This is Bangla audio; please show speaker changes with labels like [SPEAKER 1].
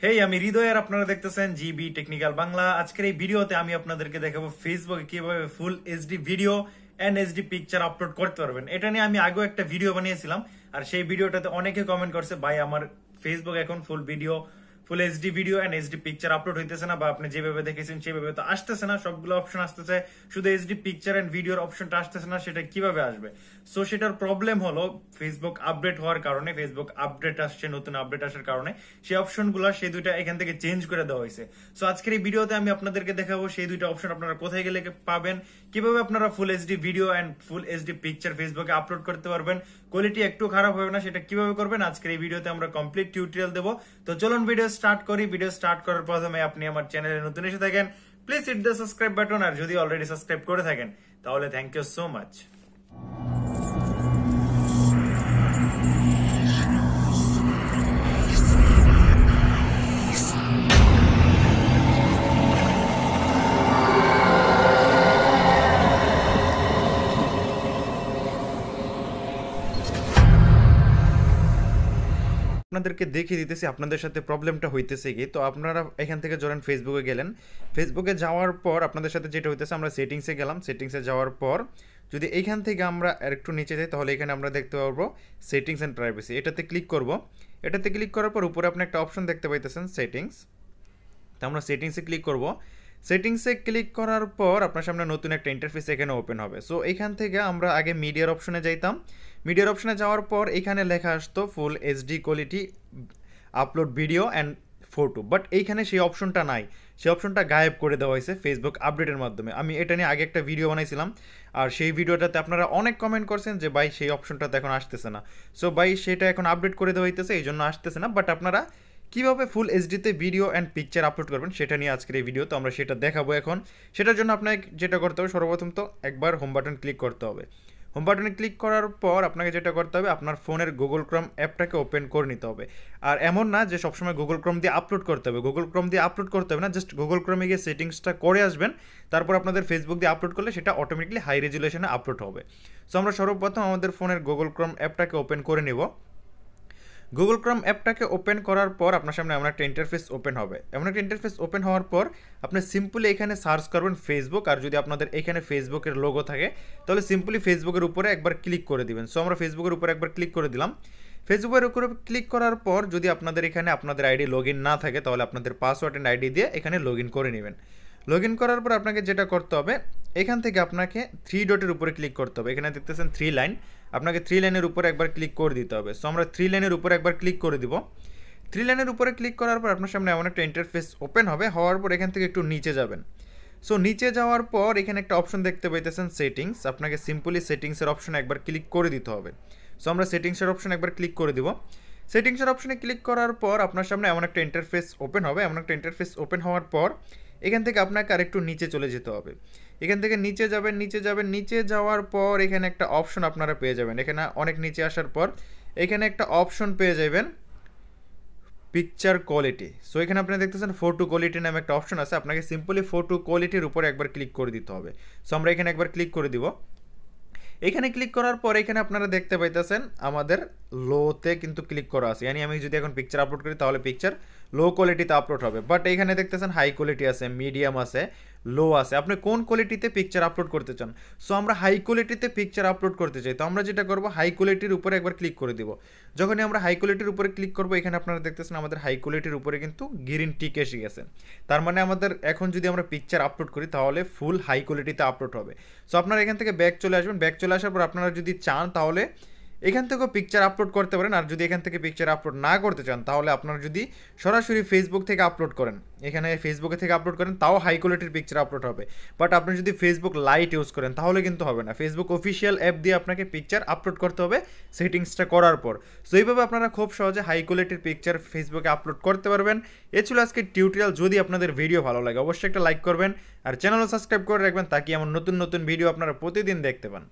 [SPEAKER 1] হেই আমি হৃদয় আর আপনারা দেখতেছেন জিবি টেকনিক্যাল বাংলা। আজকের এই ভিডিওতে আমি আপনাদেরকে দেখাবো ফেসবুকে কিভাবে full HD video and HD picture upload করতে পারবেন। এটা নিয়ে আমি আগেও একটা ভিডিও বানিয়েছিলাম আর সেই ভিডিওটাতে অনেকে কমেন্ট করছে, ভাই আমার ফেসবুক এখন full HD video and HD picture upload হইতেছে না, বা আপনি যেভাবে দেখেছেন সেভাবে তো আসতেছে না, সবগুলো অপশন আসতেছে, শুধু এইচডি পিকচার এন্ড ভিডিওর অপশনটা আসতেছে না, সেটা কিভাবে আসবে? সো সেটার প্রবলেম হলো ফেসবুক আপডেট হওয়ার কারণে, ফেসবুক আপডেট আসছে, নতুন আপডেট আসার কারণে সেই অপশনগুলো সেই দুইটা এখান থেকে চেঞ্জ করে দেওয়া হয়েছে। সো আজকের এই ভিডিওতে আমি আপনাদেরকে দেখাবো সেই দুইটা অপশন আপনারা কোথায় গেলে পাবেন, কিভাবে আপনারা full HD video and full HD picture ফেসবুকে আপলোড করতে পারবেন, কোয়ালিটি একটু খারাপ হবে না, সেটা কিভাবে করবেন আজকের এই ভিডিওতে আমরা কমপ্লিট টিউটোরিয়াল দেবো। তো চলুন ভিডিও স্টার্ট করি। ভিডিও স্টার্ট করার প্রথমে আপনি আমার চ্যানেলে নতুন এসে থাকেন, please hit the subscribe button, আর যদি অলরেডি সাবস্ক্রাইব করে থাকেন তাহলে থ্যাংক ইউ সো মাচ। আপনাদেরকে দেখিয়ে দিতেছি আপনাদের সাথে প্রবলেমটা হইতেছে কি। তো আপনারা এখান থেকে ধরেন ফেসবুকে গেলেন, ফেসবুকে যাওয়ার পর আপনাদের সাথে যেটা হইতেছে, আমরা সেটিংসে গেলাম, সেটিংসে যাওয়ার পর যদি এইখান থেকে আমরা আরেকটু নিচে যাই তাহলে এখানে আমরা দেখতে পারবো সেটিংস অ্যান্ড প্রাইভেসি। এটাতে ক্লিক করব। এটাতে ক্লিক করার পর উপরে আপনি একটা অপশন দেখতে পাইতেছেন সেটিংস। তো আমরা সেটিংসে ক্লিক করব। সেটিংসে ক্লিক করার পর আপনার সামনে নতুন একটা ইন্টারফেস এখানে ওপেন হবে। সো এখান থেকে আমরা আগে মিডিয়ার অপশনে যাইতাম। মিডিয়ার অপশনে যাওয়ার পর এখানে লেখা আসতো full HD quality upload video and photo, but এইখানে সেই অপশনটা নাই, সেই অপশনটা গায়েব করে দেওয়া হয়েছে ফেসবুক আপডেটের মাধ্যমে। আমি এটা নিয়ে আগে একটা ভিডিও বানাইছিলাম আর সেই ভিডিওটাতে আপনারা অনেক কমেন্ট করছেন যে ভাই সেই অপশনটাতে এখন আসতেছে না। সো ভাই সেটা এখন আপডেট করে দেওয়া হইতেছে, এই জন্য আসতেছে না। বাট আপনারা কীভাবে ফুল এইচডিতে ভিডিও অ্যান্ড পিকচার আপলোড করবেন সেটা নিয়ে আজকের এই ভিডিও। তো আমরা সেটা দেখাবো এখন। সেটার জন্য আপনাকে যেটা করতে হবে, সর্বপ্রথম তো একবার হোম বাটন ক্লিক করতে হবে। হোম বাটনে ক্লিক করার পর আপনাকে যেটা করতে হবে, আপনার ফোনের গুগল ক্রোম অ্যাপটাকে ওপেন করে নিতে হবে। আর এমন না যে সবসময় গুগল ক্রোম দিয়ে আপলোড করতে হবে, গুগল ক্রোম দিয়ে আপলোড করতে হবে না, জাস্ট গুগল ক্রোমে গিয়ে সেটিংসটা করে আসবেন, তারপর আপনাদের ফেসবুক দিয়ে আপলোড করলে সেটা অটোমেটিকলি হাই রেজুলেশনে আপলোড হবে। সো আমরা সর্বপ্রথম আমাদের ফোনের গুগল ক্রোম অ্যাপটাকে ওপেন করে নেব। গুগল ক্রোম অ্যাপটাকে ওপেন করার পর আপনার সামনে এমন একটা ইন্টারফেস ওপেন হবে। এমন একটা ইন্টারফেস ওপেন হওয়ার পর আপনি সিম্পলি এখানে সার্চ করবেন ফেসবুক, আর যদি আপনাদের এখানে ফেসবুকের লোগো থাকে তাহলে সিম্পলি ফেসবুকের উপরে একবার ক্লিক করে দিবেন। সো আমরা ফেসবুকের উপরে একবার ক্লিক করে দিলাম। ফেসবুকের উপরে ক্লিক করার পর যদি আপনাদের এখানে আপনাদের আইডি লগ ইন না থাকে তাহলে আপনাদের পাসওয়ার্ড অ্যান্ড আইডি দিয়ে এখানে লগ ইন করে নেবেন। লগ ইন করার পর আপনাকে যেটা করতে হবে, এখান থেকে আপনাকে 3 ডটের উপরে ক্লিক করতে হবে। এখানে দেখতেছেন 3 লাইন, আপনাকে 3 লাইনের উপরে একবার ক্লিক করে দিতে হবে। সো আমরা 3 লাইনের উপরে একবার ক্লিক করে দিব। 3 লাইনের উপরে ক্লিক করার পর আপনার সামনে এমন একটা ইন্টারফেস ওপেন হবে। হওয়ার পর এখান থেকে একটু নিচে যাবেন। সো নিচে যাওয়ার পর এখানে একটা অপশন দেখতে পাইতেছেন সেটিংস, আপনাকে সিম্পলি সেটিংসের অপশনে একবার ক্লিক করে দিতে হবে। সো আমরা সেটিংসের অপশন একবার ক্লিক করে দিব। সেটিংসের অপশনে ক্লিক করার পর আপনার সামনে এমন একটা ইন্টারফেস ওপেন হবে। এমন একটা ইন্টারফেস ওপেন হওয়ার পর এখান থেকে আপনাকে আরেকটু নিচে চলে যেতে হবে। এখান থেকে নিচে যাবেন, নিচে যাওয়ার পর এখানে একটা অপশন আপনারা পেয়ে যাবেন। এখানে অনেক নিচে আসার পর এখানে একটা অপশন পেয়ে যাবেন পিকচার কোয়ালিটি। সো এখানে আপনি দেখতেছেন ফটো কোয়ালিটি নামে একটা অপশন আছে, আপনাকে সিম্পলি ফটো কোয়ালিটির উপরে একবার ক্লিক করে দিতে হবে। সো আমরা এখানে একবার ক্লিক করে দিব। এখানে ক্লিক করার পর এখানে আপনারা দেখতে পাইতেছেন আমাদের লোতে কিন্তু ক্লিক করা আছে, ইয়ানি আমি যদি এখন পিকচার আপলোড করি তাহলে পিকচার লো কোয়ালিটিতে আপলোড হবে। বাট এখানে দেখতেছেন হাই কোয়ালিটি আছে, মিডিয়াম আছে, লো আছে, আপনি কোন কোয়ালিটিতে পিকচার আপলোড করতে চান। সো আমরা হাই কোয়ালিটিতে পিকচার আপলোড করতে চাই, তো আমরা যেটা করব হাই কোয়ালিটির উপরে একবার ক্লিক করে দিব। যখনই আমরা হাই কোয়ালিটির উপরে ক্লিক করব এখানে আপনারা দেখতেছেন আমাদের হাই কোয়ালিটির উপরে কিন্তু গ্রিন টিক এসে গেছে। তার মানে আমাদের এখন যদি আমরা পিকচার আপলোড করি তাহলে ফুল হাই কোয়ালিটিতে আপলোড হবে। সো আপনারা এখান থেকে ব্যাক চলে আসবেন। ব্যাক চলে আসার পর আপনারা যদি চান তাহলে এখান থেকেও পিকচার আপলোড করতে পারেন, আর যদি এখান থেকে পিকচার আপলোড না করতে চান তাহলে আপনারা যদি সরাসরি ফেসবুক থেকে আপলোড করেন, এখানে ফেসবুকে থেকে আপলোড করেন, তাও হাই কোয়ালিটির পিকচার আপলোড হবে। বাট আপনি যদি ফেসবুক লাইট ইউজ করেন তাহলে কিন্তু হবে না, ফেসবুক অফিসিয়াল অ্যাপ দিয়ে আপনাকে পিকচার আপলোড করতে হবে সেটিংসটা করার পর। সো এইভাবে আপনারা খুব সহজে হাই কোয়ালিটির পিকচার ফেসবুকে আপলোড করতে পারবেন। এ ছিল আজকের টিউটোরিয়াল। যদি আপনাদের ভিডিও ভালো লাগে অবশ্যই একটা লাইক করবেন আর চ্যানেলও সাবস্ক্রাইব করে রাখবেন, তাকে এমন নতুন নতুন ভিডিও আপনারা প্রতিদিন দেখতে পান।